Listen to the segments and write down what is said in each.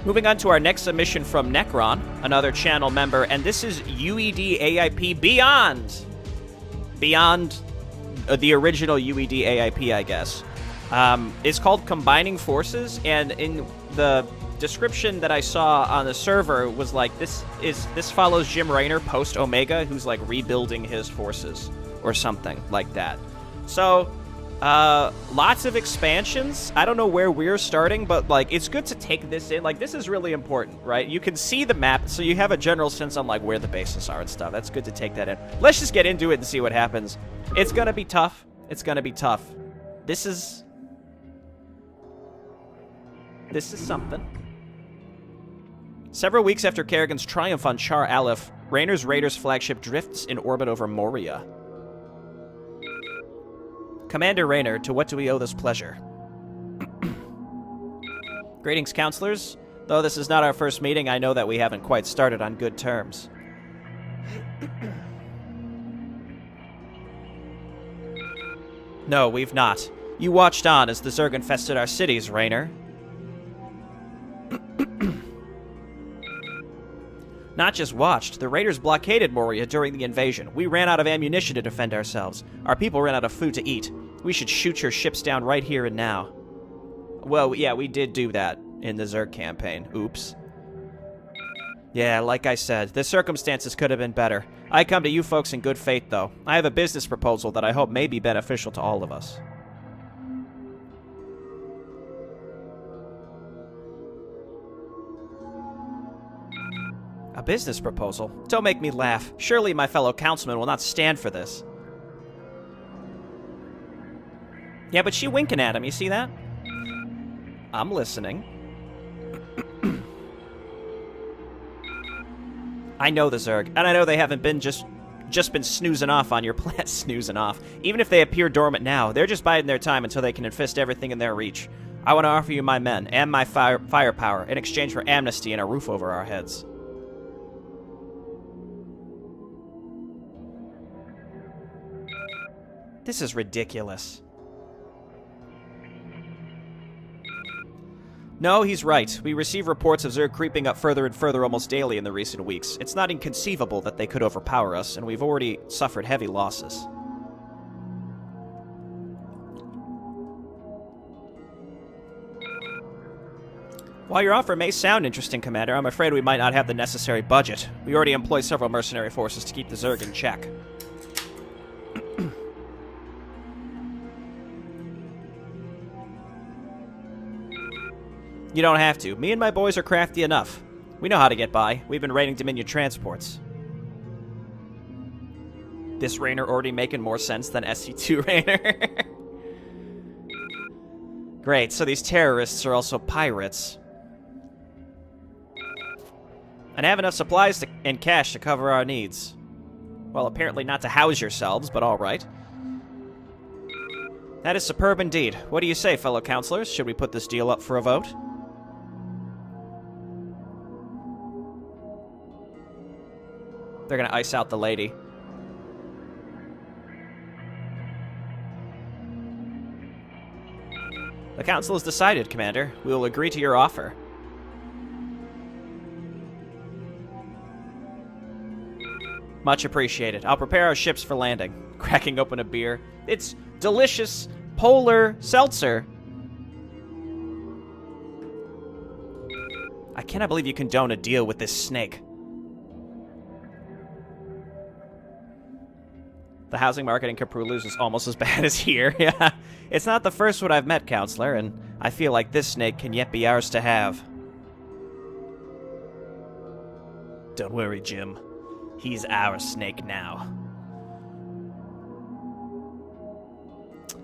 Moving on to our next submission from Nekron, another channel member, and this is UED AIP Beyond. Beyond the original UED AIP, I guess. It's called Combining Forces, and in the description that I saw on the server was like, this follows Jim Raynor post Omega, who's like rebuilding his forces or something like that. So lots of expansions. I don't know where we're starting, but like it's good to take this in. Like this is really important, right? You can see the map, so you have a general sense on like where the bases are and stuff. That's good to take that in. Let's just get into it and see what happens. It's gonna be tough. It's gonna be tough. This is something. Several weeks after Kerrigan's triumph on Char Aleph, Raynor's Raiders flagship drifts in orbit over Moria. Commander Raynor, to what do we owe this pleasure? Greetings, counselors. Though this is not our first meeting, I know that we haven't quite started on good terms. No, we've not. You watched on as the Zerg infested our cities, Raynor. Not just watched. The Raiders blockaded Moria during the invasion. We ran out of ammunition to defend ourselves. Our people ran out of food to eat. We should shoot your ships down right here and now. Well, yeah, we did do that in the Zerg campaign. Oops. Yeah, like I said, the circumstances could have been better. I come to you folks in good faith, though. I have a business proposal that I hope may be beneficial to all of us. A business proposal? Don't make me laugh. Surely my fellow councilman will not stand for this. Yeah, but she winking at him, you see that? I'm listening. I know the Zerg, and I know they haven't been just been snoozing off on your plan. Snoozing off. Even if they appear dormant now, they're just biding their time until they can infest everything in their reach. I want to offer you my men and my firepower in exchange for amnesty and a roof over our heads. This is ridiculous. No, he's right. We receive reports of Zerg creeping up further and further almost daily in the recent weeks. It's not inconceivable that they could overpower us, and we've already suffered heavy losses. While your offer may sound interesting, Commander, I'm afraid we might not have the necessary budget. We already employ several mercenary forces to keep the Zerg in check. You don't have to. Me and my boys are crafty enough. We know how to get by. We've been raiding Dominion transports. This Raynor already making more sense than SC2 Raynor. Great, so these terrorists are also pirates. And have enough supplies and cash to cover our needs. Well, apparently not to house yourselves, but alright. That is superb indeed. What do you say, fellow councilors? Should we put this deal up for a vote? They're gonna ice out the lady. The council has decided, Commander. We will agree to your offer. Much appreciated. I'll prepare our ships for landing. Cracking open a beer. It's delicious polar seltzer. I cannot believe you condone a deal with this snake. The housing market in Caprulus is almost as bad as here. Yeah, it's not the first one I've met, Counselor, and I feel like this snake can yet be ours to have. Don't worry, Jim. He's our snake now.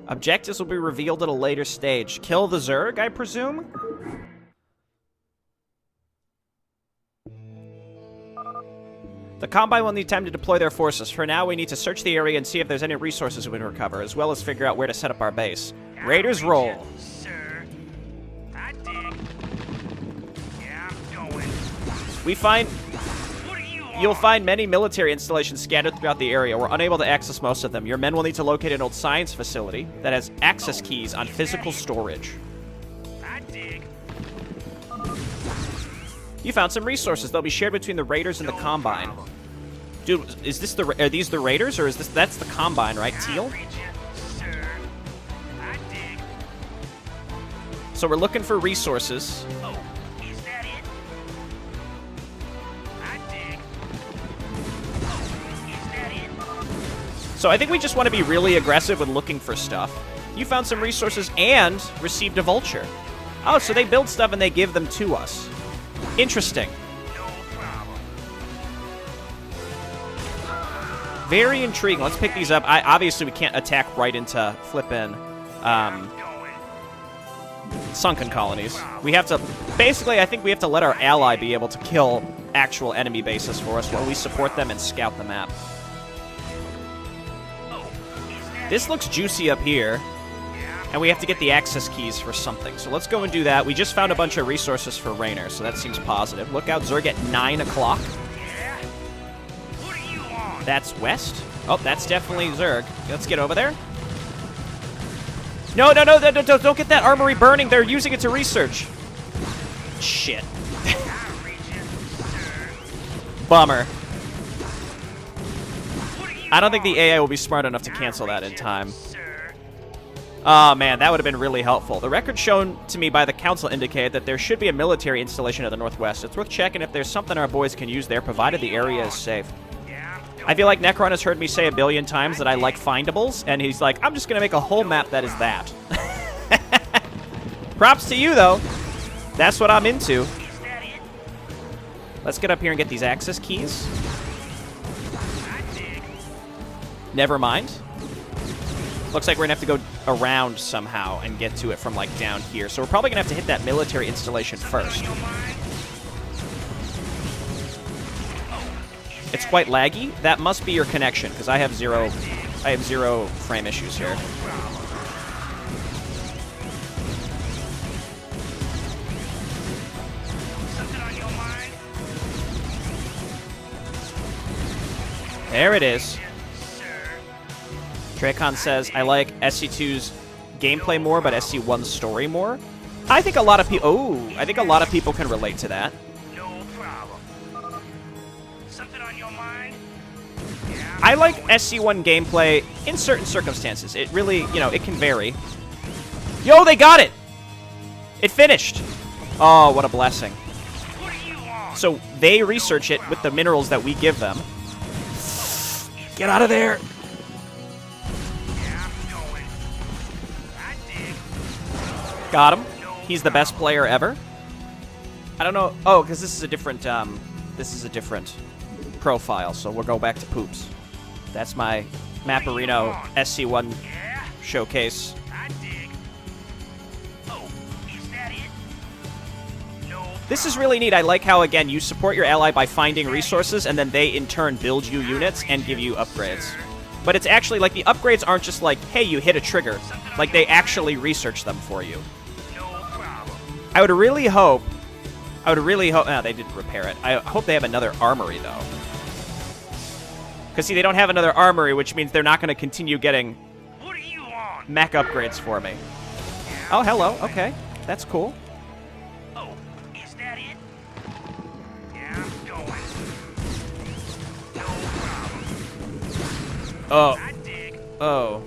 Objectives will be revealed at a later stage. Kill the Zerg, I presume? The Combine will need time to deploy their forces. For now, we need to search the area and see if there's any resources we can recover, as well as figure out where to set up our base. Raiders roll. Sir, I dig. Yeah, I'm going. You'll find many military installations scattered throughout the area. We're unable to access most of them. Your men will need to locate an old science facility that has access keys on physical storage. I dig. You found some resources. They'll be shared between the raiders and the Combine. Dude, is this are these the raiders, or is this... That's the Combine, right? Teal? So we're looking for resources. Oh, is that it? I dig. Oh, is that it? So I think we just want to be really aggressive with looking for stuff. You found some resources and received a vulture. Oh, so they build stuff and they give them to us. Interesting. No problem. Very intriguing. Let's pick these up. Obviously, we can't attack right into flippin' sunken colonies. We have to... Basically, I think we have to let our ally be able to kill actual enemy bases for us while we support them and scout the map. This looks juicy up here. And we have to get the access keys for something. So let's go and do that. We just found a bunch of resources for Raynor, so that seems positive. Look out, Zerg at 9 o'clock. Yeah? What do you want? That's west. Oh, that's definitely Zerg. Let's get over there. No, don't get that armory burning. They're using it to research. Shit. Bummer. I don't think the AI will be smart enough to cancel that in time. Oh, man, that would have been really helpful. The record shown to me by the council indicated that there should be a military installation at the northwest. It's worth checking if there's something our boys can use there, provided the area is safe. I feel like Nekron has heard me say a billion times that I like findables, and he's like, I'm just going to make a whole map that is that. Props to you, though. That's what I'm into. Let's get up here and get these access keys. Never mind. Looks like we're going to have to go around somehow and get to it from, like, down here. So we're probably going to have to hit that military installation first. It's quite laggy. That must be your connection, because I have zero frame issues here. There it is. Dracon says, I like SC2's gameplay more, but SC1's story more. I think a lot of people... Oh, I think a lot of people can relate to that. No problem. Something on your mind? I like SC1 gameplay in certain circumstances. It really, you know, it can vary. Yo, they got it! It finished! Oh, what a blessing. What do you want? So they research it with the minerals that we give them. Get out of there! Got him. He's the best player ever. I don't know. Oh, because this is a different profile, so we'll go back to Poops. That's my Maporino SC1 showcase. This is really neat. I like how, again, you support your ally by finding resources, and then they, in turn, build you units and give you upgrades. But it's actually, like, the upgrades aren't just like, hey, you hit a trigger. Like, they actually research them for you. I would really hope... No, they didn't repair it. I hope they have another armory, though. Because, see, they don't have another armory, which means they're not going to continue getting mech upgrades for me. Oh, hello. Okay. That's cool. Oh, is that it? Yeah, I'm going. No problem. Oh. I dig. Oh.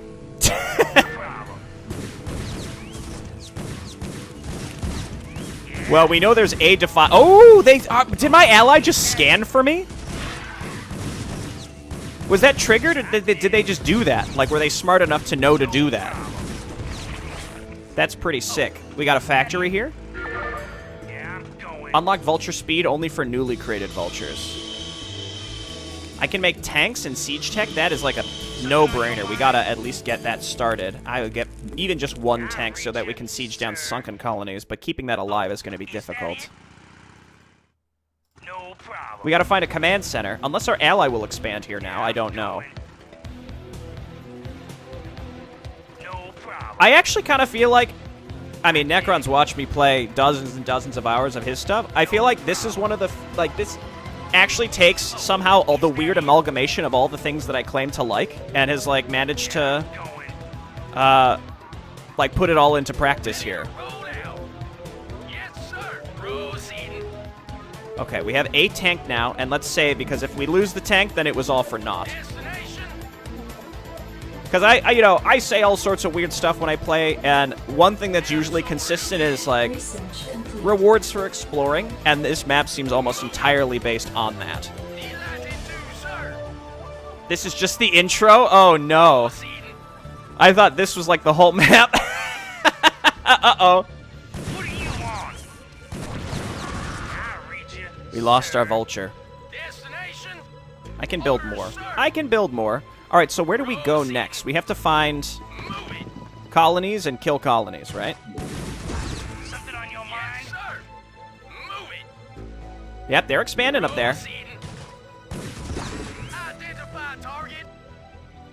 Well, we know there's a defi... Oh, they... did my ally just scan for me? Was that triggered, or did they just do that? Like, were they smart enough to know to do that? That's pretty sick. We got a factory here. Unlock vulture speed only for newly created vultures. I can make tanks and siege tech. That is like a no-brainer. We gotta at least get that started. I would get even just one tank so that we can siege down sunken colonies, but keeping that alive is going to be difficult. No problem. We gotta find a command center. Unless our ally will expand here now. I don't know. No problem. I actually kind of feel like... I mean, Nekron's watched me play dozens and dozens of hours of his stuff. I feel like this is one of the... Like, this actually takes somehow all the weird amalgamation of all the things that I claim to like, and has, like, managed to... like, put it all into practice here. Okay, we have a tank now, and let's save, because if we lose the tank, then it was all for naught. Because I say all sorts of weird stuff when I play, and one thing that's usually consistent is, like, rewards for exploring, and this map seems almost entirely based on that. This is just the intro? Oh, no. I thought this was, like, the whole map. Uh-oh. We lost our vulture. I can build more. I can build more. All right, so where do we go next? We have to find colonies and kill colonies, right? Something on your mind? Yes, sir. Move it. Yep, they're expanding up there. Identify target.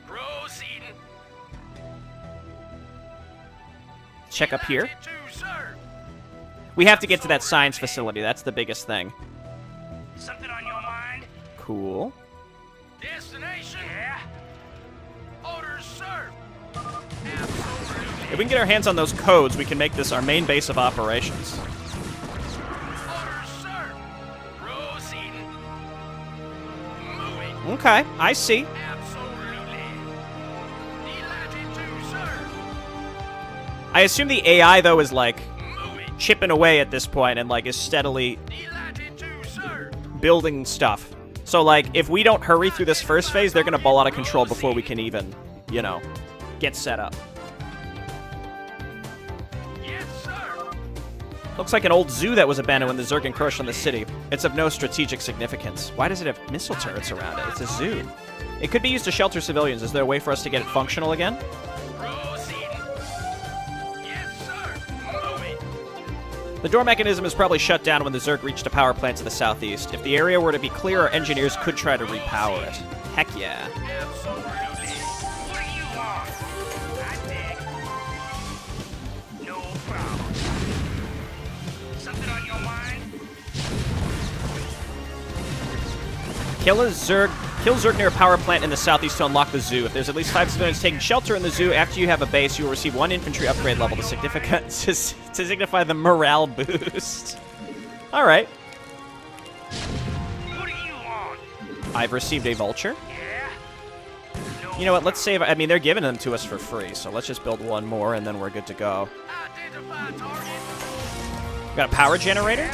Proceeding. Check up here. We have to get to that science facility. That's the biggest thing. Something on your mind? Cool. Destination? Yeah. Orders, sir. Absolutely. If we can get our hands on those codes, we can make this our main base of operations. Orders, sir. Proceeding. Moving. Okay, I see. Absolutely. Delighted to, sir. I assume the AI, though, is, like, Moving. chipping away at this point and, like, is steadily Delighted to, sir. building stuff. So, like, if we don't hurry through this first phase, they're gonna ball out of control before we can even, you know, get set up. Yes, sir. Looks like an old zoo that was abandoned when the Zerg encroached on the city. It's of no strategic significance. Why does it have missile turrets around it? It's a zoo. It could be used to shelter civilians. Is there a way for us to get it functional again? Proceeding. Yes, sir. Moving. The door mechanism is probably shut down when the Zerg reached a power plant to the southeast. If the area were to be clear, our engineers could try to repower it. Heck yeah. Absolutely. What do you want? I dig. No problem. Something on your mind? Kill Zerg near a power plant in the southeast to unlock the zoo. If there's at least 5 civilians taking shelter in the zoo, after you have a base, you will receive 1 infantry upgrade level to signify the morale boost. Alright. What do you want? I've received a vulture. Yeah? No. You know what, let's save... I mean, they're giving them to us for free, so let's just build 1 more, and then we're good to go. Identify target. Got a power generator?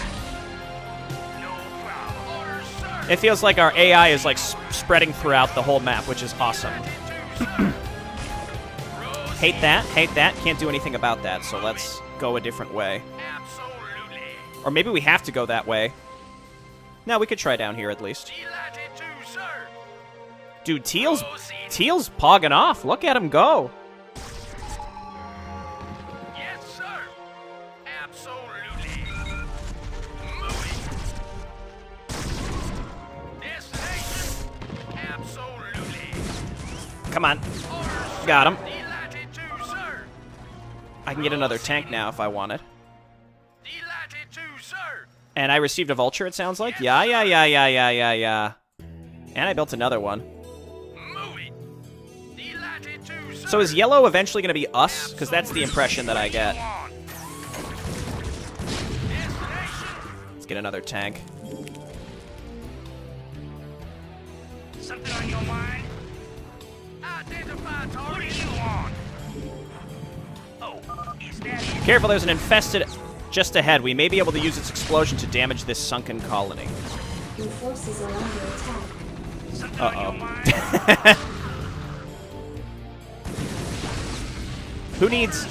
No problem. Orders, sir. It feels like our AI is, like, spreading throughout the whole map, which is awesome. Hate that, hate that. Can't do anything about that, so let's go a different way. Absolutely. Or maybe we have to go that way. No, we could try down here at least. Delighted to, sir. Dude, Teal's pogging off. Look at him go. Yes, sir. Absolutely. Moving. Destination. Absolutely. Come on. Orders. Got him. Delighted to, sir. I can get another tank now if I want it. Delighted to, sir. And I received a vulture, it sounds like. Yeah. And I built another one. Moving. Delighted to, sir. So is yellow eventually going to be us? Because that's the impression that I get. Let's get another tank. Something on your mind? Identify target. What do you want? Oh, is that it? Careful, there's an infested just ahead. We may be able to use its explosion to damage this sunken colony. Your forces are under attack. Something on your Uh-oh. mind?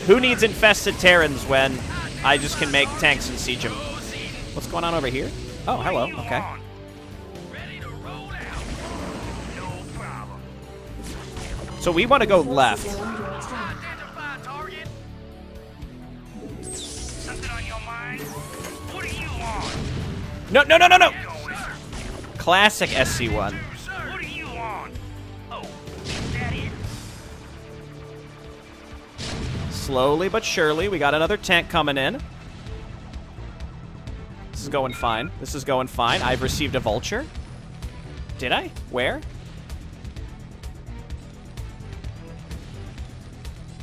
Who needs infested Terrans when I just can make tanks and siege them? What's going on over here? Oh, hello. Okay. Ready to roll out. No problem. So we want to go Forces left. are under attack. Identify target. Something on your mind? What do you want? No. Nowhere. Classic SC1. Sir, what do you want? Oh, is that it? Slowly but surely, we got another tank coming in. This is going fine. This is going fine. I've received a vulture. Did I? Where?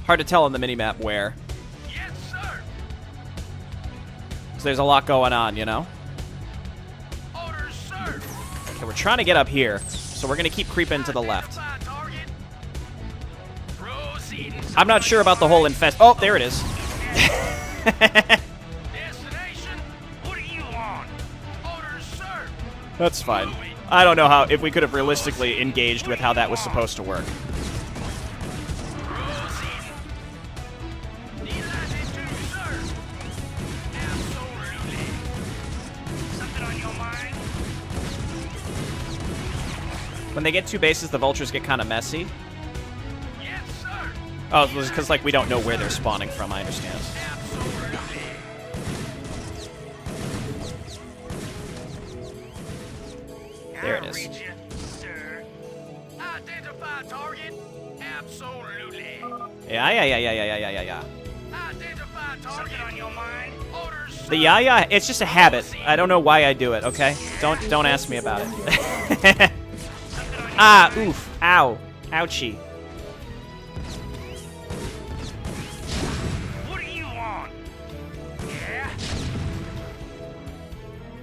Hard to tell on the minimap where. Yes, sir. So there's a lot going on, you know? Okay, we're trying to get up here, so we're going to keep creeping to the left. I'm not sure about the whole infest. Oh, there it is. That's fine. I don't know if we could have realistically engaged with how that was supposed to work. When they get two bases, the vultures get kind of messy. Oh, it was because, like, we don't know where they're spawning from, I understand. There it is. Yeah. The yeah, it's just a habit. I don't know why I do it, okay? Don't ask me about it. Ah, oof. Ow. Ouchie. What do you want? Yeah?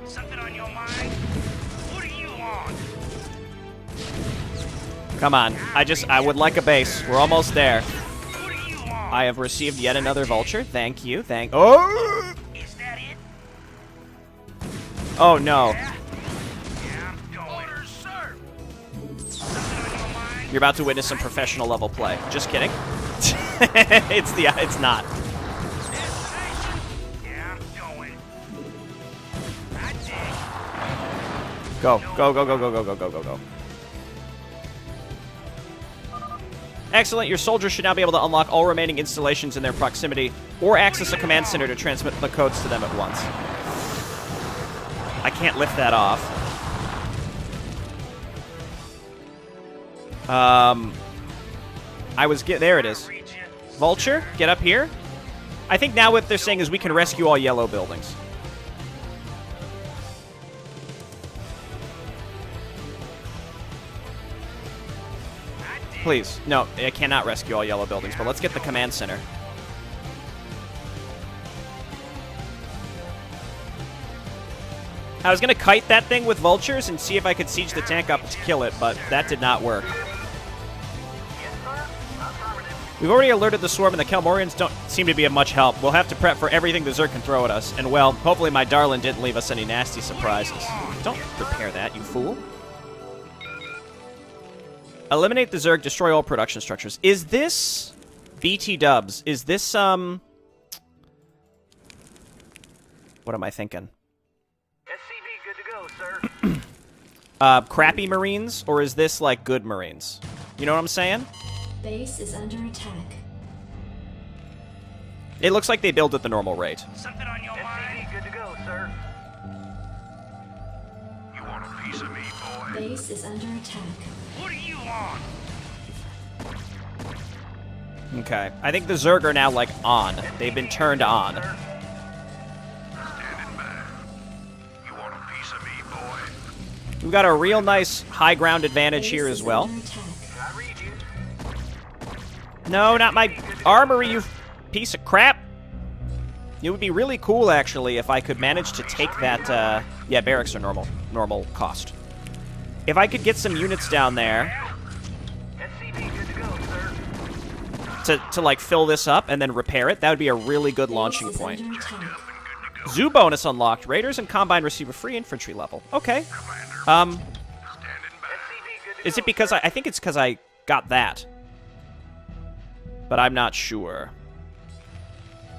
Something on your mind? What do you want? Come on. I would like a base. We're almost there. What do you want? I have received yet another vulture. Thank you. Oh! Is that it? Oh, no. Yeah, I'm going. Orders, sir. Something on your mind? You're about to witness some professional level play. Just kidding. It's not. Destination? Yeah, I'm going. I dig. Go. Excellent. Your soldiers should now be able to unlock all remaining installations in their proximity or access a command center to transmit the codes to them at once. I can't lift that off. There it is. Vulture, get up here. I think now what they're saying is we can rescue all yellow buildings. Please. No, I cannot rescue all yellow buildings, but let's get the command center. I was going to kite that thing with vultures and see if I could siege the tank up to kill it, but that did not work. We've already alerted the swarm, and the Kelmorians don't seem to be of much help. We'll have to prep for everything the Zerg can throw at us. And, well, hopefully my darling didn't leave us any nasty surprises. Don't prepare that, you fool. Eliminate the Zerg, destroy all production structures. Is this BT dubs? Is this, what am I thinking? SCV good to go, sir. Crappy Marines, or is this, like, good Marines? You know what I'm saying? Base is under attack. It looks like they build at the normal rate. Something on your mind? Good to go, sir. You want a piece of me, boy? Base is under attack. What do you want? Okay. I think the Zerg are now, like, on. They've been turned on. Standing by. You want a piece of me, boy? We've got a real nice high ground advantage here as well. Under attack. I read you. No, not my armory, you piece of crap. It would be really cool, actually, if I could manage to take that, yeah, barracks are normal cost. If I could get some units down there SCV good to go, sir. to like, fill this up and then repair it, that would be a really good Base launching is point. under attack. Zoo bonus unlocked. Raiders and Combine receive a free infantry level. Okay. Standing by. Is it because I think it's because I got that. But I'm not sure.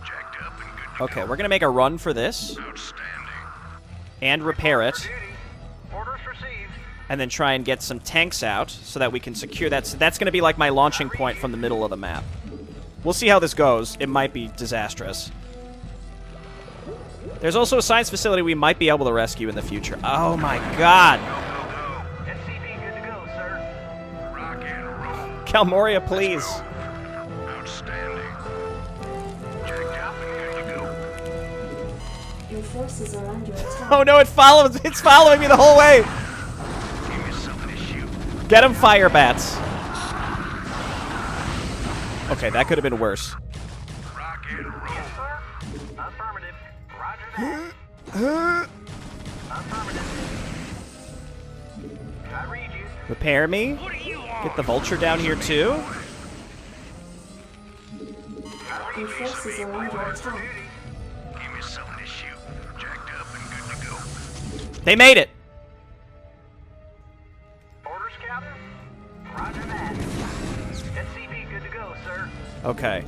Jacked up and good to Okay, we're going to make a run for this go. Outstanding. and repair it. Duty. Orders received. And then try and get some tanks out so that we can secure that. So that's going to be like my launching point from the middle of the map. We'll see how this goes. It might be disastrous. There's also a science facility we might be able to rescue in the future. Oh my god. Go. SCV good to go, sir. Rock and roll. Kalmoria, please. Outstanding. Jacked up and good to go. Your forces are under attack. Oh no, it's following me the whole way. Give me something to shoot. Get him, fire bats. Okay, that could have been worse. Rock and roll. Yes, sir. Affirmative. Roger that. Affirmative. Repair me. What do you want? Get the vulture down here too. Your forces are under attack. Give me some of this shoot. Jacked up and good to go. They made it. Orders, Captain? Roger that. SCV good to go, sir. Okay.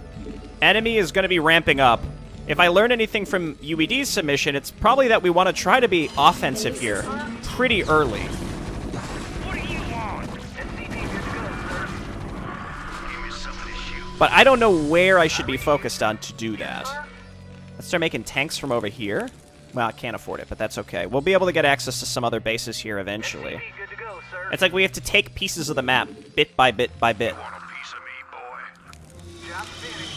Enemy is going to be ramping up. If I learn anything from UED's submission, it's probably that we want to try to be offensive here pretty early. What do you want? SCV good to go, sir. Give me some of this shoot. But I don't know where I should be focused on to do that. Let's start making tanks from over here. Well, I can't afford it, but that's okay. We'll be able to get access to some other bases here eventually. SCV good to go, sir. It's like we have to take pieces of the map bit by bit by bit. Want a piece of me, boy? Job finished.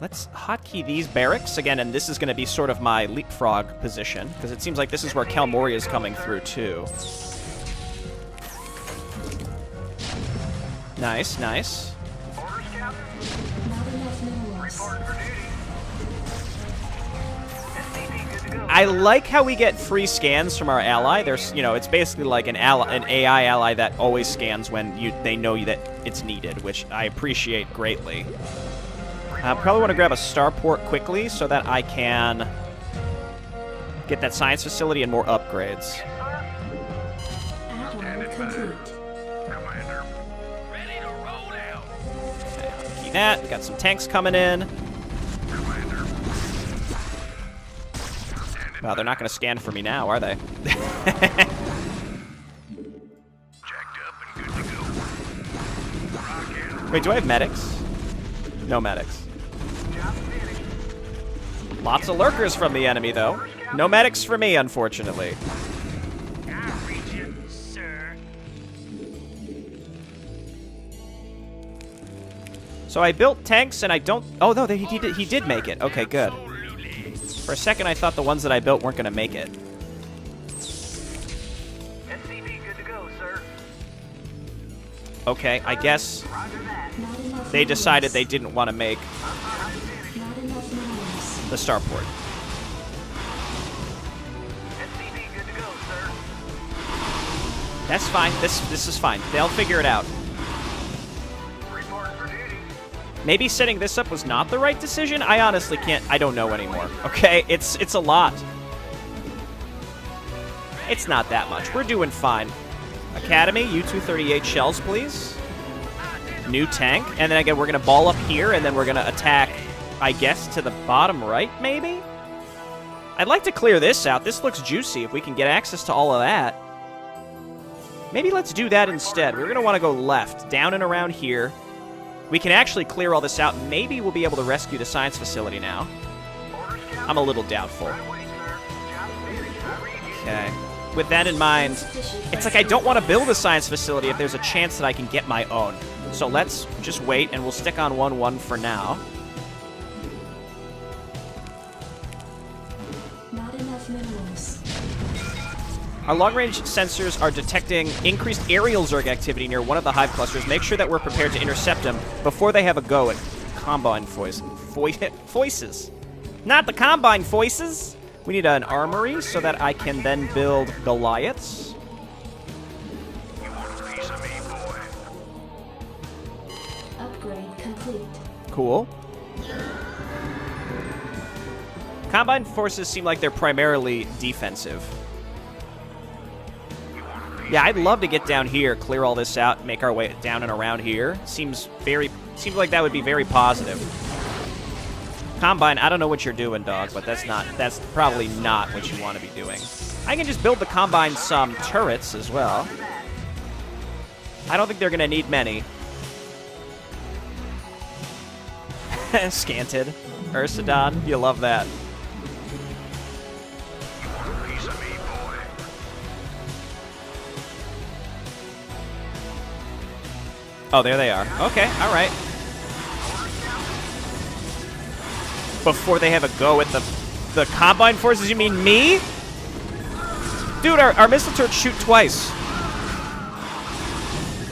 Let's hotkey these barracks again, and this is going to be sort of my leapfrog position, because it seems like this is where Cal Moria is coming through too. Nice, nice. Orders, Captain? Not enough minerals. Report for duty. SCV good to go. I like how we get free scans from our ally. There's, it's basically like an AI ally that always scans when they know that it's needed, which I appreciate greatly. I probably want to grab a starport quickly so that I can get that science facility and more upgrades. Add-on complete. Commander. Ready to roll out. Key that. We got some tanks coming in. Commander. Wow, they're not going to scan for me now, are they? Jacked up and good to go. Rock and Wait, do I have medics? No medics. job finished. Lots of lurkers from the enemy, though. No medics for me, unfortunately. I reach you, sir. So I built tanks, and I don't... Oh, no, he did make it. Okay, good. For a second, I thought the ones that I built weren't going to make it. SCV good to go, sir. Okay, I guess Roger that. Not enough they decided they minerals. didn't want to make Not enough minerals. the starport. SCV good to go, sir. That's fine. This is fine. They'll figure it out. Report for duty. Maybe setting this up was not the right decision. I honestly can't. I don't know anymore. Okay, it's a lot. It's not that much. We're doing fine. Academy, U-238 shells, please. New tank, and then again we're gonna ball up here, and then we're gonna attack, I guess, to the bottom right, maybe. I'd like to clear this out. This looks juicy. If we can get access to all of that, maybe let's do that instead. We're gonna want to go left, down and around here. We can actually clear all this out. Maybe we'll be able to rescue the science facility now. Orders, Captain. I'm a little doubtful. Right away, sir. Job finished. I read you. Okay. With that in mind, it's like I don't want to build a science facility if there's a chance that I can get my own. So let's just wait, and we'll stick on 1-1 for now. Not enough minerals. Our long-range sensors are detecting increased aerial Zerg activity near one of the hive clusters. Make sure that we're prepared to intercept them before they have a go at Combine Foices. Not the Combine Foices! We need an armory so that I can then build Goliaths. You want a piece of me, boy? Upgrade complete. Cool. Combine forces seem like they're primarily defensive. Yeah, I'd love to get down here, clear all this out, and make our way down and around here. Seems like that would be very positive. Combine, I don't know what you're doing, dog, but that's probably not what you want to be doing. I can just build the Combine some turrets as well. I don't think they're going to need many. Scanted. Ursidon, you love that. You want a piece of me, boy? Oh, there they are. Okay, all right. Before they have a go at the Combine forces, you mean me? Dude, our missile turrets shoot twice.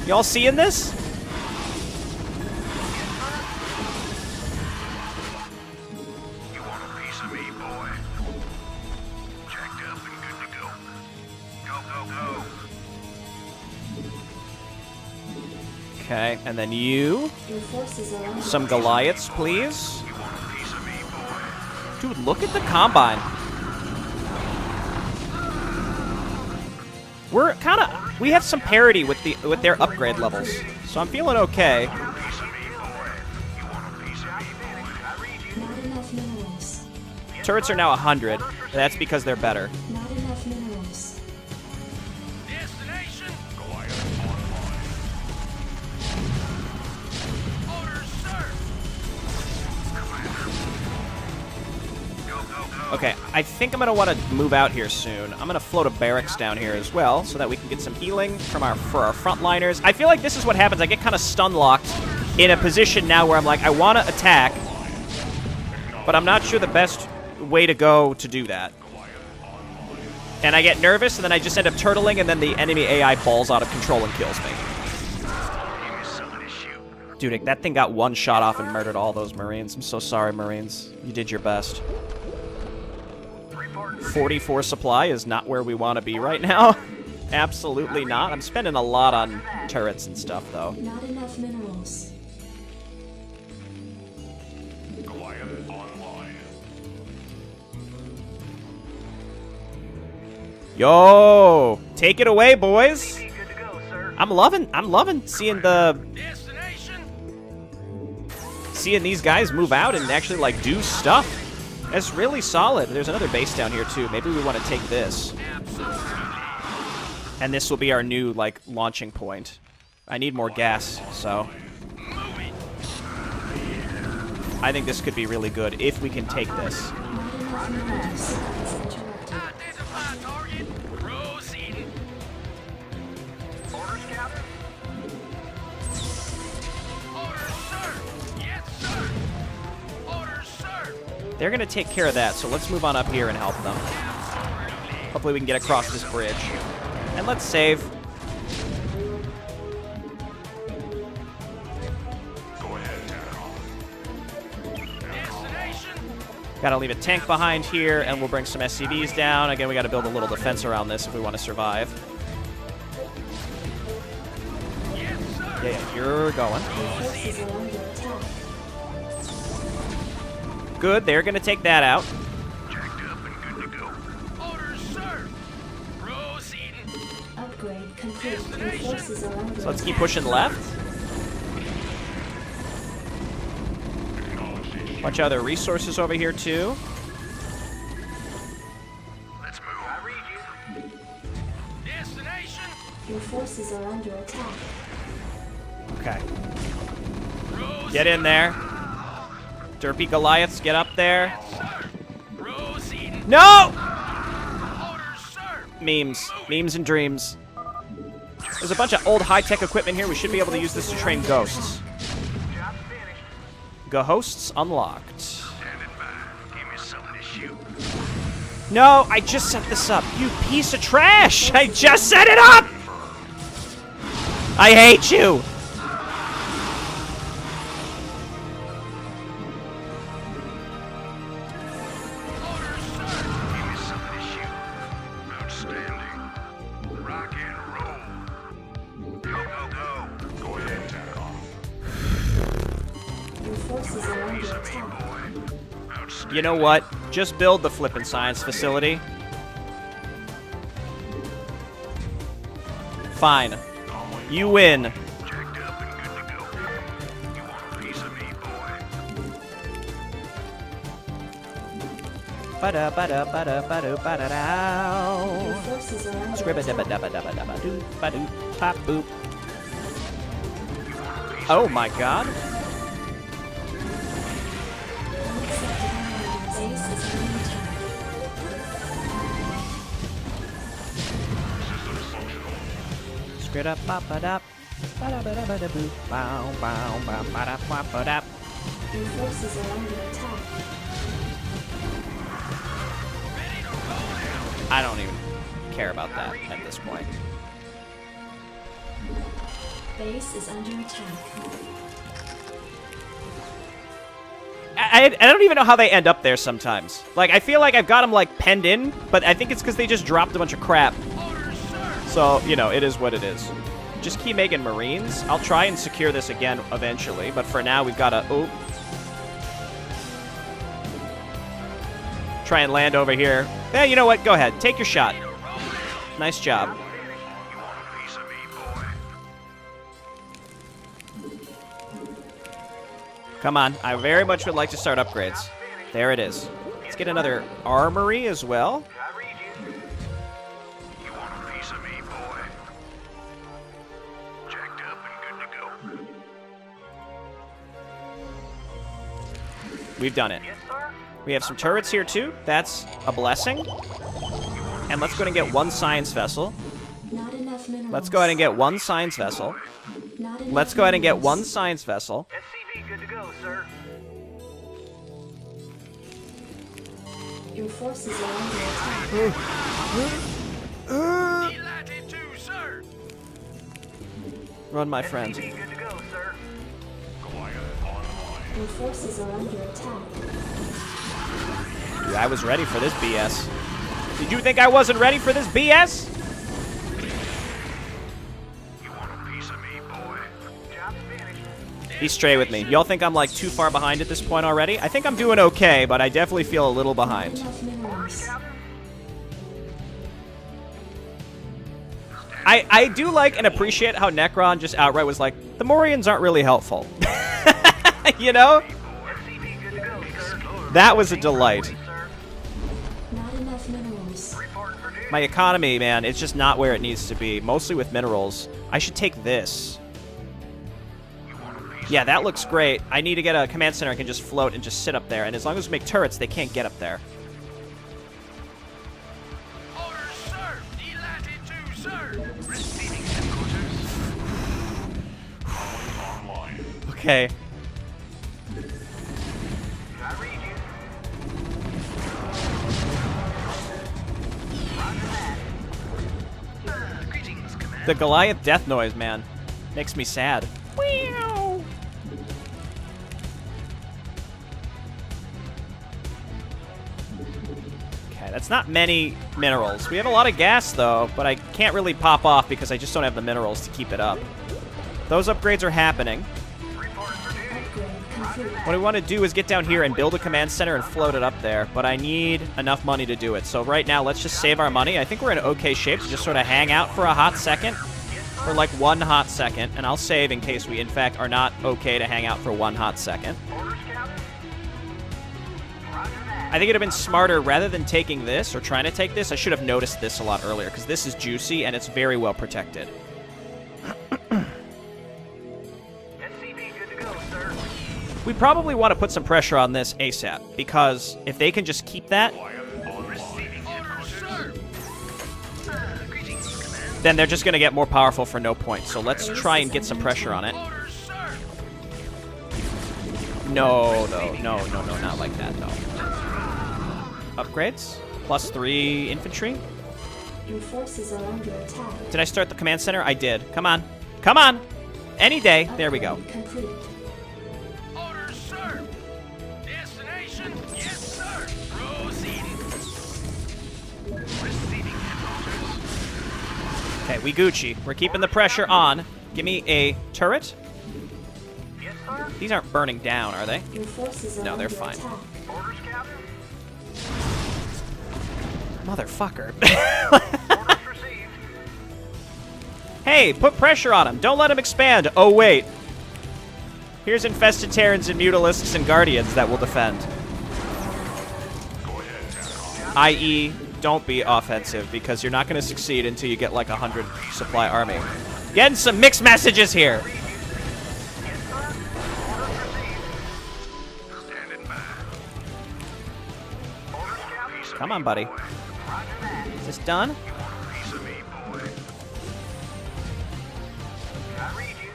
Y'all seeing this? You want a piece of me, boy? Jacked up and good to go. Okay, and then you. Your forces are under Some Goliaths, please. Dude, look at the Combine. We're kind of... We have some parity with their upgrade levels. So I'm feeling okay. not enough minerals. Turrets are now 100. That's because they're better. Not enough minerals. Destination. Orders, sir. Okay, I think I'm going to want to move out here soon. I'm going to float a barracks down here as well so that we can get some healing for our frontliners. I feel like this is what happens. I get kind of stun-locked in a position now where I'm like, I want to attack, but I'm not sure the best way to go to do that. And I get nervous, and then I just end up turtling, and then the enemy AI balls out of control and kills me. Dude, that thing got one shot off and murdered all those Marines. I'm so sorry, Marines. You did your best. 44 supply is not where we want to be right now. Absolutely not. I'm spending a lot on turrets and stuff, though. Not enough minerals. Yo, take it away, boys. I'm loving seeing these guys move out and actually like do stuff. That's really solid. There's another base down here too. Maybe we want to take this. And this will be our new like launching point. I need more gas, so I think this could be really good if we can take this. Not enough minerals. Interrupted. Identify target. Proceeding. Orders, Captain. Orders, sir. Yes, sir. Orders, sir. They're going to take care of that, so let's move on up here and help them. Hopefully we can get across this bridge. And let's save. Gotta leave a tank behind here, and we'll bring some SCVs down. Again, we gotta build a little defense around this if we want to survive. Yeah, you're going. Your forces are under attack. Good, they're gonna take that out. Jacked up and good to go. Orders, sir. Proceeding. Upgrade complete. Your forces are under So let's keep attack. pushing left. Bunch of other resources over here, too. Let's move. I read you. Destination. Your forces are under attack. Okay. Get in there. Derpy Goliaths, get up there. Proceeding. No! Orders, sir. Memes. Memes and dreams. There's a bunch of old high-tech equipment here. We should be able to use this to train ghosts. Job finished. Ghosts unlocked. Standing by. Give me something to shoot. No, I just set this up. You piece of trash! I just set it up! I hate you! Orders, sir. Give me something to shoot. Outstanding. Rock and roll. Go, go, go. Go ahead, turn off. Your forces are under attack. Outstanding. You know what? Just build the flippin' science facility. Fine. You win. Jacked up and good to go. You want a piece of me, boy? Ba-da, ba-da, ba-da, ba-da, ba-da-dow. Your forces are under Scribba dabba attack. dabba dabba dabba doo ba doo pop boop. Oh my god. Base is under attack. Scribba ba ba da ba da ba da ba da boop bow bow bow ba da ba ba da. Your forces are under attack. I don't even care about that at this point. Base is under attack. I don't even know how they end up there sometimes. Like, I feel like I've got them, like, penned in, but I think it's because they just dropped a bunch of crap. So, you know, it is what it is. just keep making Marines. I'll try and secure this again eventually, but for now we've got to... Oh. Try and land over here. Yeah, you know what? Go ahead. Take your shot. Nice job. You want a piece of me, boy? Come on. I very much would like to start upgrades. There it is. Let's get another armory as well. You want a piece of me, boy? Jacked up and good to go. We've done it. We have some turrets here too. That's a blessing. And let's go ahead and get one science vessel. Not enough minerals. Let's go ahead and get one science vessel. Not enough Let's go ahead and get minerals. one science vessel. SCV good to go, sir. Your forces are under attack. Delighted to, sir. Run, my friend. SCV good to go, sir. Your forces are under attack. Dude, I was ready for this BS. Did you think I wasn't ready for this BS? You want a piece of me, boy? Job's finished. Be straight with me. Y'all think I'm like too far behind at this point already? I think I'm doing okay, but I definitely feel a little Not behind. enough minerals. I do like and appreciate how Nekron just outright was like, the Morians aren't really helpful. You know? SCV good to go, sir. That was a delight. Sir. Not enough minerals. Reporting for duty. My economy, man, it's just not where it needs to be. Mostly with minerals. I should take this. Yeah, that looks great. I need to get a command center I can just float and just sit up there. And as long as we make turrets, they can't get up there. Orders, sir. Delighted to, sir. Receiving headquarters. Online. Okay. I read you. Roger that. Greetings, Commander. The Goliath death noise, man. Makes me sad. Meow. Okay, that's not many minerals. We have a lot of gas, though, but I can't really pop off because I just don't have the minerals to keep it up. Those upgrades are happening. Reporting for duty. Upgrade complete. What we want to do is get down here and build a command center and float it up there, but I need enough money to do it. So right now, let's just save our money. I think we're in okay shape to just sort of hang out for a hot second. For like one hot second, and I'll save in case we, in fact, are not okay to hang out for one hot second. Orders, Captain. Roger that. I think it'd have been smarter, rather than taking this, or trying to take this, I should have noticed this a lot earlier, because this is juicy, and it's very well protected. SCV good to go, sir. We probably want to put some pressure on this ASAP, because if they can just keep that, Receiving headquarters. Greetings, Commander. then they're just going to get more powerful for no point. So let's try and get some pressure on it. Orders, sir. No, though. No, not like that, though. Upgrades? +3 infantry? Your forces are under attack. Did I start the command center? I did. Come on. Come on! Any day. There we go. Upgrade complete. Orders, sir. Destination? Yes, sir. Proceeding. Receiving headquarters. Okay, we Gucci. We're keeping the pressure on. Give me a turret. Yes, sir. These aren't burning down, are they? Your forces are No, they're under fine. attack. Orders, Captain. Motherfucker. Orders received. Hey, put pressure on him. Don't let him expand. Oh, wait. Here's infested Terrans and Mutalisks and Guardians that will defend. I.e., don't be offensive, because you're not going to succeed until you get like 100 supply army. Getting some mixed messages here. Yes, sir. Orders received. Standing by. Orders, Captain. Come on, buddy. Roger that. Is this done? Piece of me, boy. I read you.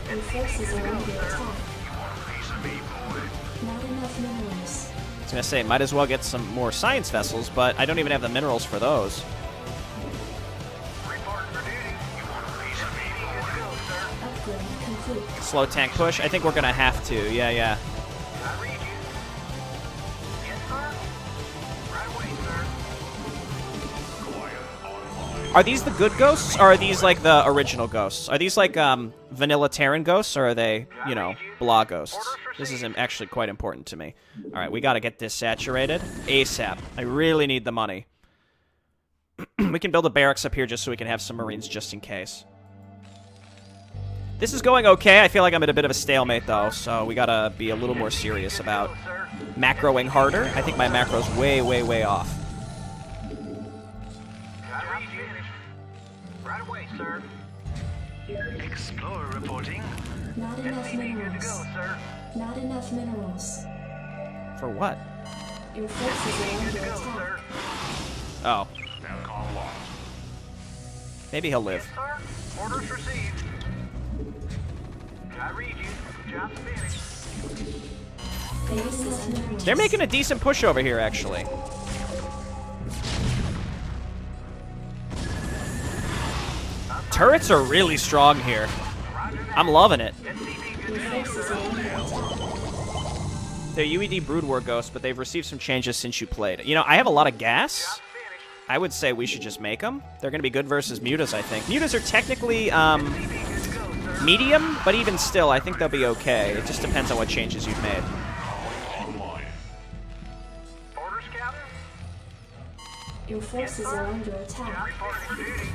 Your forces are under attack. Piece of me, boy. Not enough minerals. I was going to say, might as well get some more science vessels, but I don't even have the minerals for those. Reporting for duty. You want a piece of me, boy? Good to go, sir. Upgrade complete. Slow tank push. I think we're going to have to. Yeah. I read you. Yes, sir. Roger Are these the good ghosts, or are these like the original ghosts? Are these like vanilla Terran ghosts, or are they, you know, blah ghosts? This is actually quite important to me. All right, we got to get this saturated ASAP. I really need the money. We can build a barracks up here just so we can have some Marines just in case. This is going okay. I feel like I'm at a bit of a stalemate, though, so we gotta be a little more serious about macroing harder. I think my macro's way, way, way off. Right away, sir. Explorer reporting. Not enough minerals. Not enough minerals. For what? Your forces are under attack. Oh. Nekron lost. Maybe he'll live. Sir, orders received. I read you. Job finished. Base is under attack. They're making a decent push over here, actually. Turrets are really strong here. I'm loving it. Your forces are under attack. They're UED Brood War Ghosts, but they've received some changes since you played. You know, I have a lot of gas. I would say we should just make them. They're going to be good versus mutas, I think. Mutas are technically medium, but even still, I think they'll be okay. It just depends on what changes you've made. Orders, Captain. Your forces are under attack. Reporting for duty.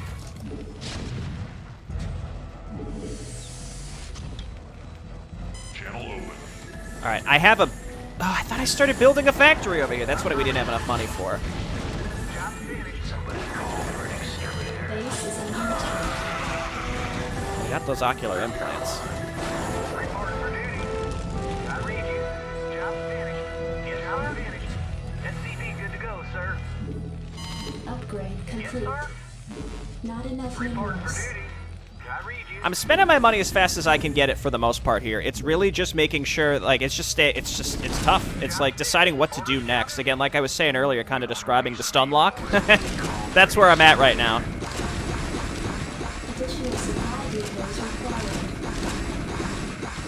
Channel open. All right, I have a... Oh, I thought I started building a factory over here. That's what we didn't have enough money for. Job finished. Somebody call for an exterminator. Base is under attack. We got those ocular implants. Reporting for duty. I read you. Job finished. Yes, job finished. SCV good to go, sir. Upgrade complete. Sir. Not enough Reporting for minerals. duty. I read you. I'm spending my money as fast as I can get it for the most part here. It's really just making sure, like, it's tough. It's like deciding what to do next. Again, like I was saying earlier, kind of describing the stun lock. That's where I'm at right now. Additional supply depots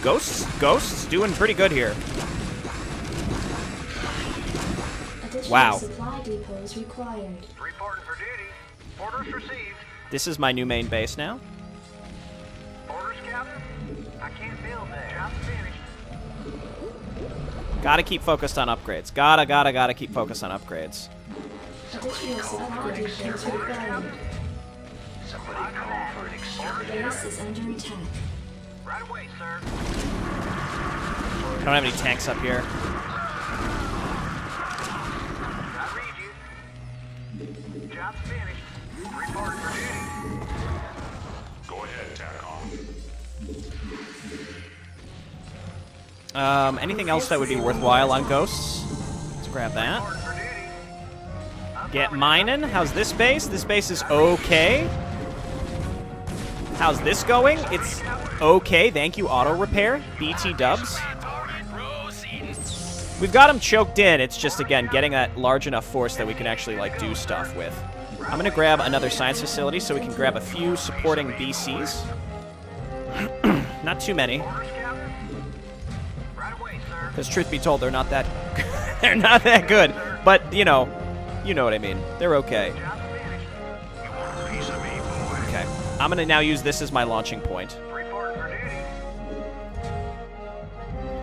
required. Ghosts doing pretty good here. Additional Wow. supply depots required. Reporting for duty. Orders received. This is my new main base now. Orders, Captain. I can't build that. Job finished. Gotta keep focused on upgrades. Gotta keep focused on upgrades. Additional supply depots required. Somebody call for an exterminator. Base is under attack. Right away, sir. I don't have any tanks up here. I read you. Job finished. Reporting for duty. Go ahead, TACOM. Anything else that would be worthwhile on ghosts? Let's grab that. Reporting for duty. Get mining. How's this base? This base is okay. How's this going? It's okay. Thank you, auto repair. BT dubs. We've got them choked in. It's just, again, getting that large enough force that we can actually, like, do stuff with. I'm going to grab another science facility so we can grab a few supporting BCs. Not too many. Orders, Captain. Right away, sir. Because truth be told, they're not that they're not that good. But, you know what I mean. They're okay. Job finished. You want a piece of me, boy? Okay. I'm going to now use this as my launching point. Reporting for duty.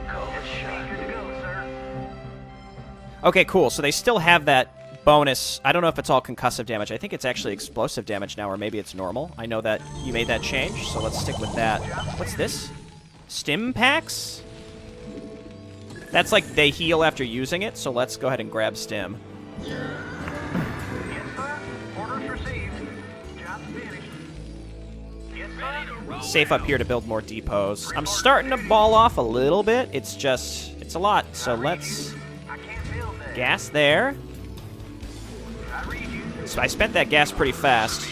Call the shot. Good to go, sir. Okay, cool. So they still have that bonus. I don't know if it's all concussive damage. I think it's actually explosive damage now, or maybe it's normal. I know that you made that change, so let's stick with that. What's this? Stim packs? That's like they heal after using it, so let's go ahead and grab Stim. Yes, sir. Orders received. Job finished. Yes, sir. Safe up here to build more depots. I'm starting to ball off a little bit. It's a lot. So let's I can't build that. gas there. I read you. So I spent that gas pretty fast.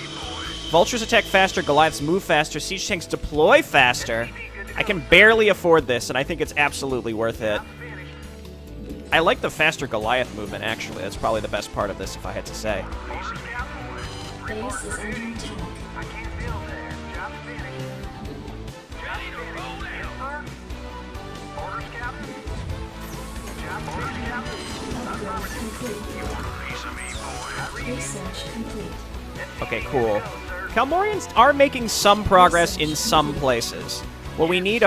Vultures attack faster, Goliaths move faster, siege tanks deploy faster. I can barely afford this, and I think it's absolutely worth it. I like the faster Goliath movement, actually. That's probably the best part of this, if I had to say. Orders, Captain. Base is under attack. I can't build that. Job finished. Job finished. Yes, sir. Orders, Captain. Job orders, Captain. Upgrade complete. You want a piece of me, boy? I read you. Research complete. Okay, cool. Kalmorians are making some progress in some places. What we need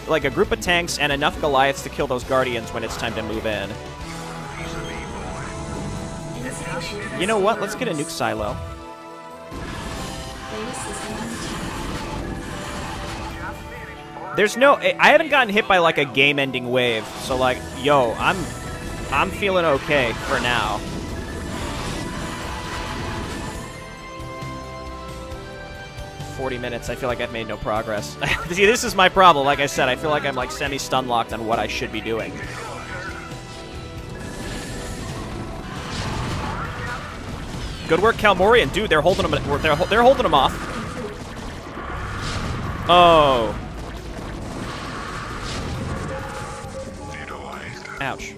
like a group of tanks and enough Goliaths to kill those Guardians when it's time to move in. You know what? Let's get a nuke silo. There's no... I haven't gotten hit by, like, a game-ending wave. So, like, yo, I'm feeling okay for now. ...40 minutes. I feel like I've made no progress. See, this is my problem. Like I said, I feel like I'm, like, semi-stun locked on what I should be doing. Good work, Kalmorian. Dude, they're holding them. They're holding them off. Oh. Ouch.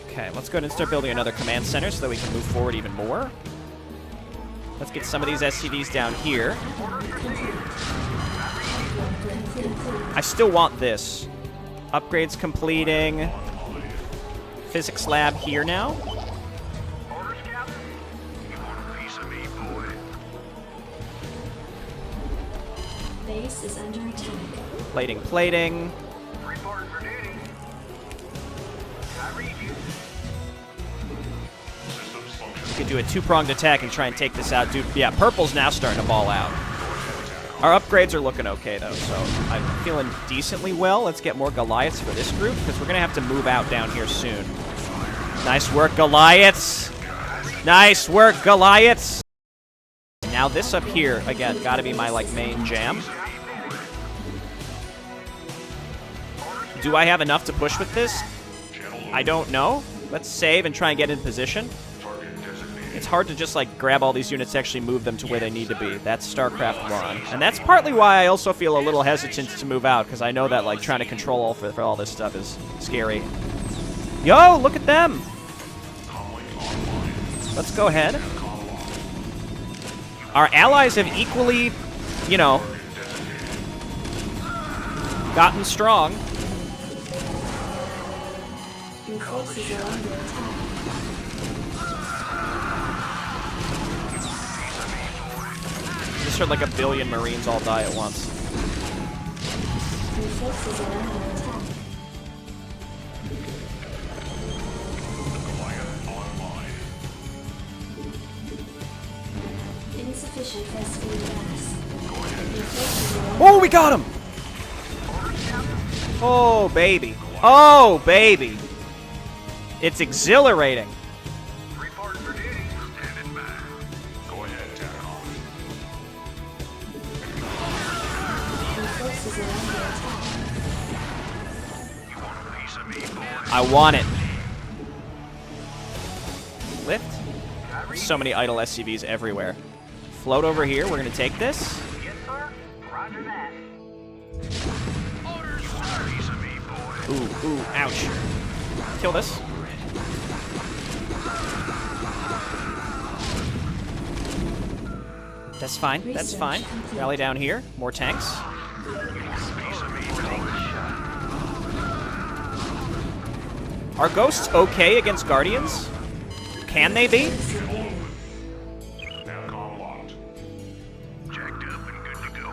Okay, let's go ahead and start building another command center so that we can move forward even more. Let's get some of these SCVs down here. I still want this. Upgrades completing. Physics lab here now. Base is under attack. Plating. We could do a two-pronged attack and try and take this out. Dude, yeah, purple's now starting to ball out. Our upgrades are looking okay, though, so I'm feeling decently well. Let's get more Goliaths for this group, because we're going to have to move out down here soon. Nice work, Goliaths! Nice work, Goliaths! Now this up here, again, got to be my, like, main jam. Do I have enough to push with this? I don't know. Let's save and try and get in position. It's hard to just, like, grab all these units to actually move them to where they need to be. That's StarCraft 1. And that's partly why I also feel a little hesitant to move out, because I know that, like, trying to control all for all this stuff is scary. Yo, look at them! Let's go ahead. Our allies have equally, you know, gotten strong. Your forces are under attack. Just heard like a billion Marines all die at once. Your forces are under attack. Insufficient phosphine gas. Your forces are under Oh, we got him! Oh, baby. Oh, baby. It's exhilarating. Report for duty. Standing by. Go ahead, Nekron. Your forces are under attack. You want a piece of me, boy? I want it. Lift. So many idle SCVs everywhere. Float over here. We're going to take this. Yes, sir. Roger that. Orders, sir. Piece of me, boy. Ooh, ouch. Kill this. That's fine. That's fine. Rally down here. More tanks. Are ghosts okay against guardians? Can they be? Nekron locked. Jacked up and good to go.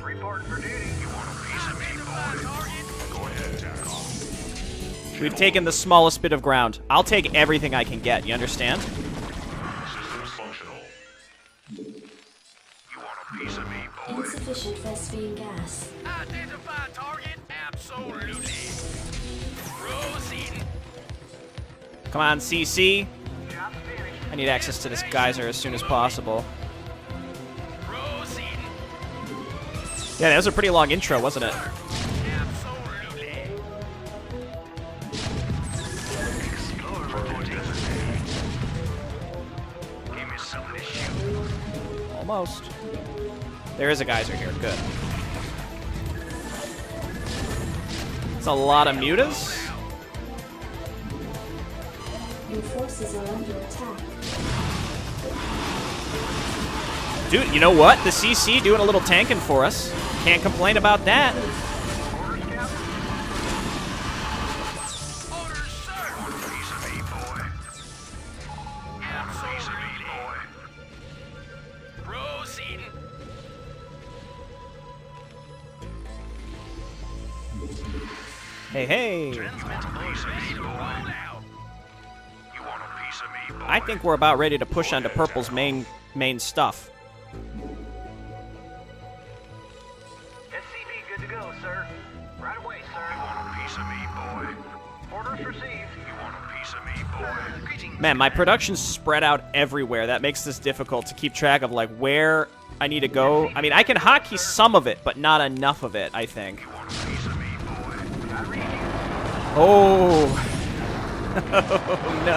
Report for duty. You want a piece of me, boy? Go ahead, Nekron. We've taken the smallest bit of ground. I'll take everything I can get. You understand? Systems functional. You want a piece of me, boy? Insufficient phosphine gas. Identify target. Absolutely. Proceeding. Come on, CC. I need access to this geyser as soon as possible. Proceeding. Yeah, that was a pretty long intro, wasn't it? Absolutely. Explore reporting. Give me something to shoot. Almost. There is a geyser here. Good. It's a lot of mutas. Your forces are under attack. Dude, you know what? The CC doing a little tanking for us. Can't complain about that. Orders, sir. Piece of me, boy. Hey, hey. You want a piece of me, boy? You want a piece of me, boy? I think we're about ready to push onto Purple's main stuff. SCV good to go, sir. Right away, sir. You want a piece of me, boy? Orders received. You want a piece of me, boy? Greetings. Man, my production's spread out everywhere. That makes this difficult to keep track of, like, where I need to go. I mean, I can hotkey some of it, but not enough of it, I think. You want a piece of me, boy? Oh. Oh, no.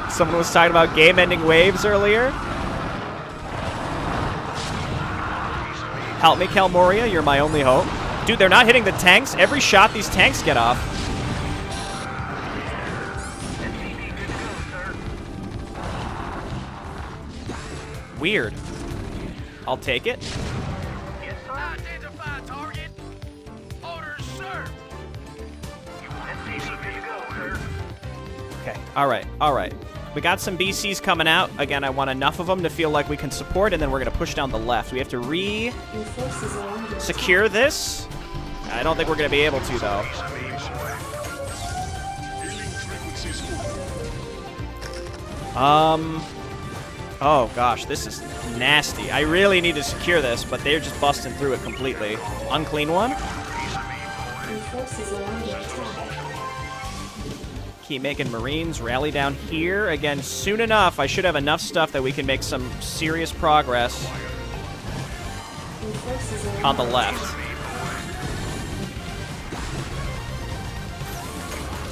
Someone was talking about game-ending waves earlier. Help me, Calmoria. You're my only hope. Dude, they're not hitting the tanks. Every shot these tanks get off. Weird. I'll take it. Yes, sir. Identify target. Orders, sir. You want a piece of me, Good to go, boy? sir. Okay, all right. We got some BCs coming out. Again, I want enough of them to feel like we can support, and then we're going to push down the left. We have to Your forces are under secure this. I don't think we're going to be able to, though. Piece of me, boy. Oh, gosh, this is nasty. I really need to secure this, but they're just busting through it completely. Unclean one. Your forces are under attack. Keep making Marines rally down here. Again, soon enough, I should have enough stuff that we can make some serious progress Your forces are on the under left.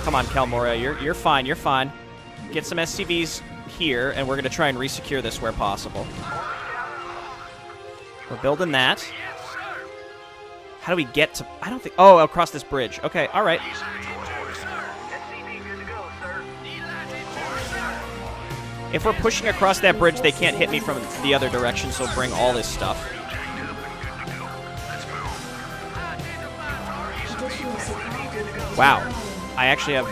Come on, Calmoria, you're fine, you're fine. Get some SCVs here, and we're going to try and resecure this where possible. We're building that. How do we get to... I don't think... Oh, across this bridge. Okay, all right. SCV good to go, sir. If we're pushing across that bridge, they can't hit me from the other direction, so bring all this stuff. additional supply depots Wow. required. I actually have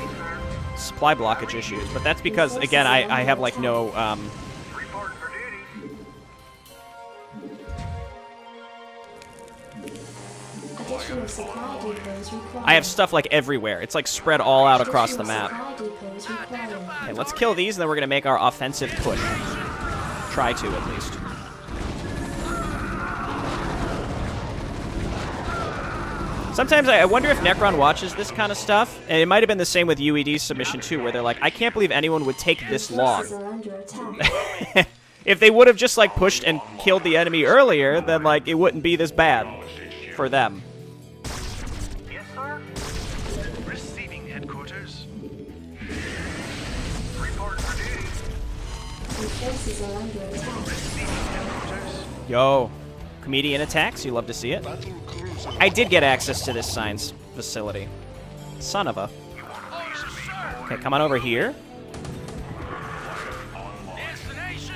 supply blockage issues, but that's because, again, I have, like, no... Report for duty. Additional supply depots required. I have stuff, like, everywhere. It's, like, spread all out across the map. Supply depots required. Okay, let's kill these, and then we're going to make our offensive push. Try to, at least. Sometimes I wonder if Nekron watches this kind of stuff, and it might have been the same with UED's submission, too, where they're like, I can't believe anyone would take this long. Forces are under attack. If they would have just, like, pushed and killed the enemy earlier, then, like, it wouldn't be this bad for them. Yes, sir. Receiving headquarters. Report for duty. Your forces are under attack. Yo, comedian attacks, you love to see it. I did get access to this science facility. Son of a... Okay, come on over here. Destination.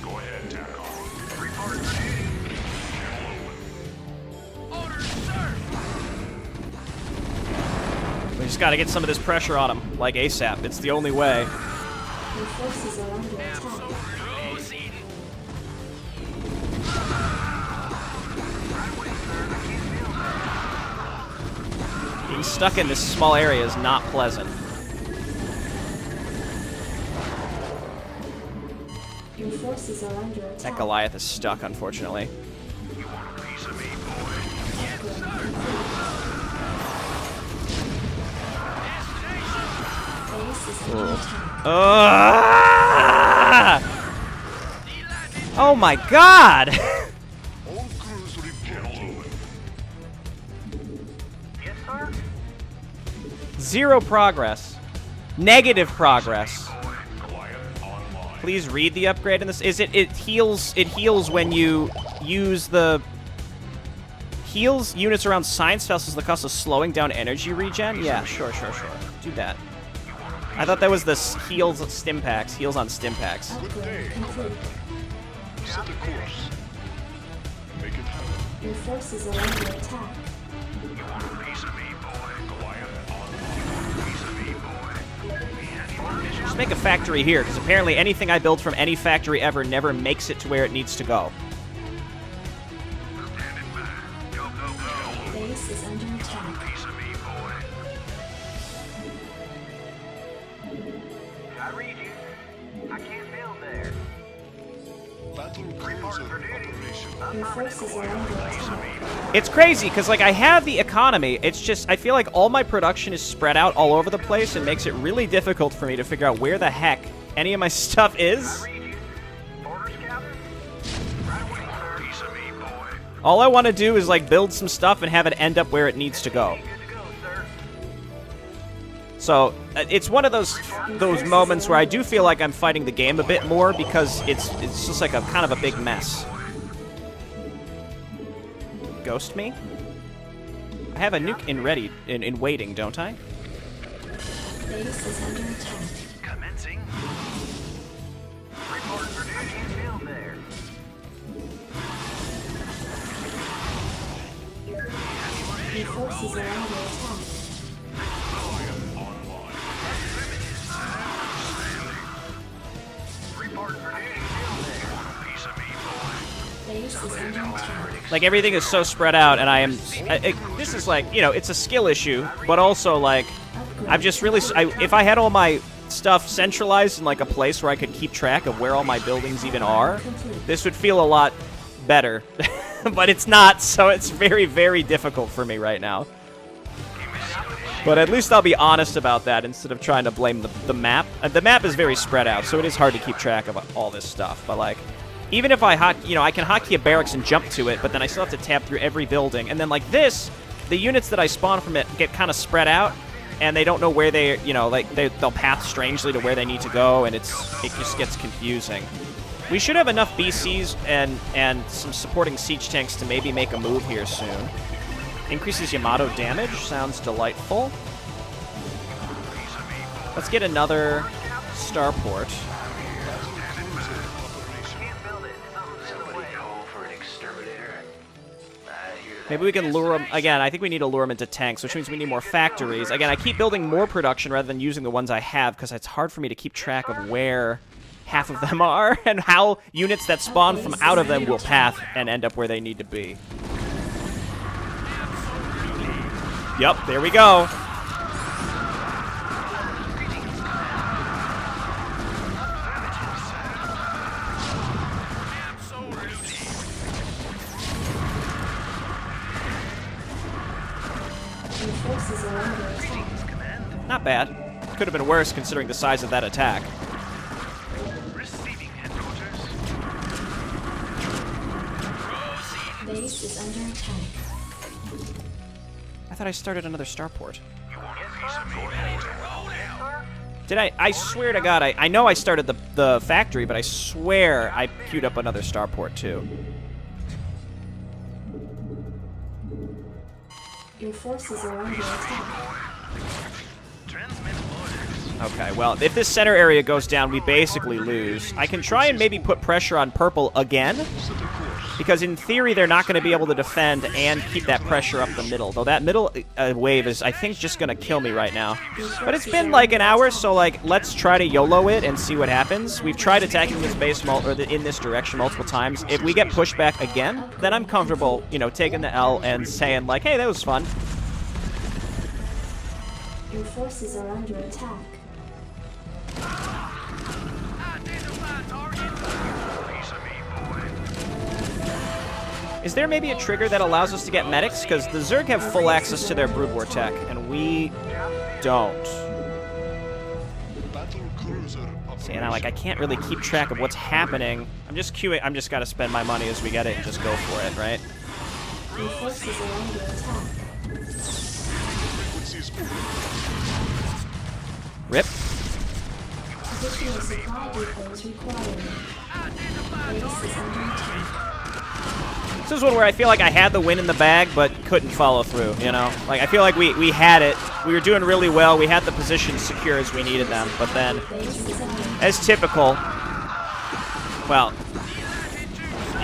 Go ahead, tack off. Report for duty. Orders, sir. We just gotta get some of this pressure on them, like ASAP. It's the only way. Your forces are under attack. Proceeding. Being stuck in this small area is not pleasant. Your forces are under attack. That Goliath is stuck, unfortunately. You want a piece of me, boy? Base is under attack. Oh my god! All crews report. Yes, sir. Zero progress. Negative progress. Goliath online. Please read the upgrade in this. Is it heals when you use the heals units around science vessels the cost of slowing down energy regen? Yeah, sure. Do that. I thought that was the heals stim packs. Heals on stim packs. Upgrade complete. Set the course. Make it happen. Your forces are under attack. You want a piece of me, boy? Goliath online. Piece of me, boy. Just make a factory here, because apparently anything I build from any factory ever never makes it to where it needs to go. Standing by. Go, go, is under attack. Piece of me, boy. I read you. I can't build there. Battle cruiser operation. Your forces are under attack. It's crazy, because, like, I have the economy. It's just, I feel like all my production is spread out all over the place and makes it really difficult for me to figure out where the heck any of my stuff is. Read you. Orders, Captain? Right away, sir. Piece of me, boy. All I want to do is, like, build some stuff and have it end up where it needs to go. Good to go, sir. So, it's one of those moments where I do feel like I'm fighting the game a bit more because it's just like a kind of a big mess. Ghost me? I have a nuke in waiting, don't I? Base is under attack. Commencing. Report for duty. I can't build there. Your forces are under attack. Report for duty. Build there. Piece of me, boy. Base is under attack. Like, everything is so spread out, and this is like, you know, it's a skill issue, but also, like, I've just really, if I had all my stuff centralized in, like, a place where I could keep track of where all my buildings even are, this would feel a lot better. But it's not, so it's very, very difficult for me right now. But at least I'll be honest about that instead of trying to blame the map. The map is very spread out, so it is hard to keep track of all this stuff. But, like, even if I can hotkey a barracks and jump to it, but then I still have to tab through every building. And then, like this, the units that I spawn from it get kind of spread out, and they don't know where they, you know, like, they'll path strangely to where they need to go, and it just gets confusing. We should have enough BCs and some supporting siege tanks to maybe make a move here soon. Increases Yamato damage. Sounds delightful. Let's get another starport. Can't build it. Something's in the way. Call for an exterminator. I hear that. Maybe we can lure them... Again, I think we need to lure them into tanks, which means we need more factories. Again, I keep building more production rather than using the ones I have, because it's hard for me to keep track of where half of them are, and how units that spawn from out of them will path and end up where they need to be. Yep, there we go. Your forces are under attack. Not bad. Could have been worse considering the size of that attack. Receiving headquarters. Base is under attack. I thought I started another starport. You want a piece of me, boy? Did I? I swear to God, I know I started the factory, but I swear I queued up another starport too. Your forces are under attack. Transmit orders. Okay, well, if this center area goes down, we basically lose. I can try and maybe put pressure on purple again, because in theory they're not going to be able to defend and keep that pressure up the middle. Though that middle wave is, I think, just going to kill me right now. But it's been like an hour, so like let's try to YOLO it and see what happens. We've tried attacking this base in this direction multiple times. If we get pushed back again, then I'm comfortable, you know, taking the L and saying like, hey, that was fun. Your forces are under attack. Piece of me, boy. Is there maybe a trigger that allows us to get medics? Because the Zerg have full access to their Brood War tech, and we don't. Battle cruiser See, and I can't really keep track of what's happening. I'm just queuing. I'm just gotta spend my money as we get it and just go for it, right? Your forces are under attack. Rip. Additional supply depots required. Base is under attack. This is one where I feel like I had the win in the bag, but couldn't follow through, you know? Like, I feel like we had it. We were doing really well. We had the positions secure as we needed them. But then, Base is under attack. as typical, well,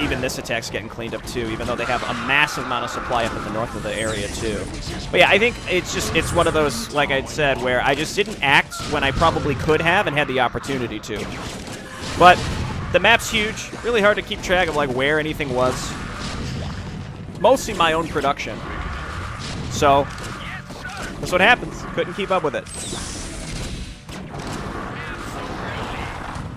even this attack's getting cleaned up too, even though they have a massive amount of supply up in the north of the area too. But yeah, I think it's one of those, like I'd said, where I just didn't act when I probably could have and had the opportunity to. But the map's huge, really hard to keep track of like where anything was. Mostly my own production. So, that's what happens. Couldn't keep up with it.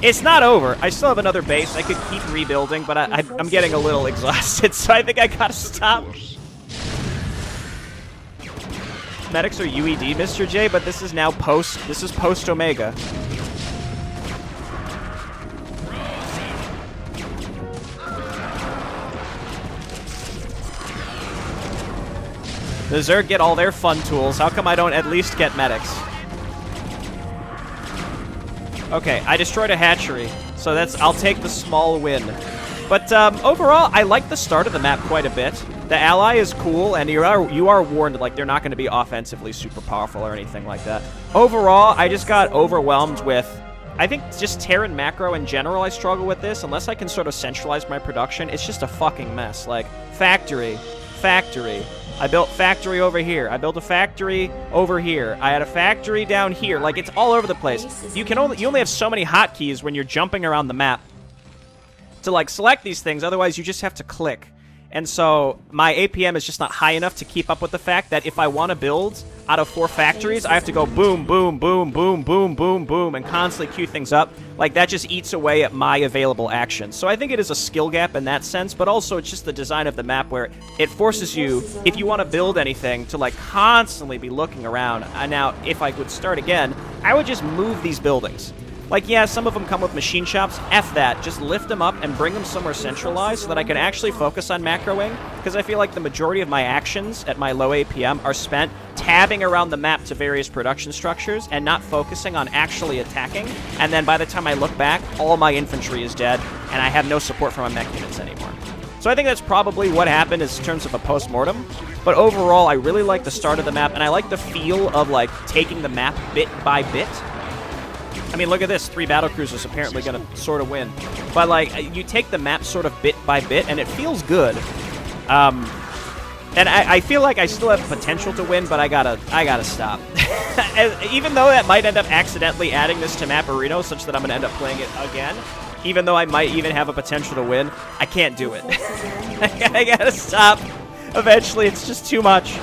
It's not over. I still have another base. I could keep rebuilding, but I'm getting a little exhausted, so I think I gotta stop. Medics are UED, Mr. J, but this is now post. This is post Omega. The Zerg get all their fun tools. How come I don't at least get medics? Okay, I destroyed a hatchery, so I'll take the small win. But overall, I like the start of the map quite a bit. The ally is cool, and you are warned, like, they're not going to be offensively super powerful or anything like that. Overall, I just got overwhelmed with, I think, just Terran macro in general. I struggle with this. Unless I can sort of centralize my production, it's just a fucking mess. Like, factory. I built factory over here. I built a factory over here. I had a factory down here. Like, it's all over the place. You only have so many hotkeys when you're jumping around the map to, like, select these things. Otherwise, you just have to click. And so my APM is just not high enough to keep up with the fact that if I want to build out of 4 factories, I have to go boom, boom, boom, boom, boom, boom, boom, and constantly queue things up. Like, that just eats away at my available actions. So I think it is a skill gap in that sense, but also it's just the design of the map where it forces you, if you want to build anything, to, like, constantly be looking around. Now, if I would start again, I would just move these buildings. Like, yeah, some of them come with machine shops. F that. Just lift them up and bring them somewhere centralized so that I can actually focus on macroing. Because I feel like the majority of my actions at my low APM are spent tabbing around the map to various production structures and not focusing on actually attacking. And then by the time I look back, all my infantry is dead, and I have no support from my mech units anymore. So I think that's probably what happened in terms of a post-mortem. But overall, I really like the start of the map, and I like the feel of, like, taking the map bit by bit. I mean, look at this. 3 battlecruisers apparently going to sort of win. But, like, you take the map sort of bit by bit, and it feels good. And I feel like I still have potential to win, but I gotta stop. Even though that might end up accidentally adding this to Maporino, such that I'm going to end up playing it again, even though I might even have a potential to win, I can't do it. I gotta stop. Eventually, it's just too much.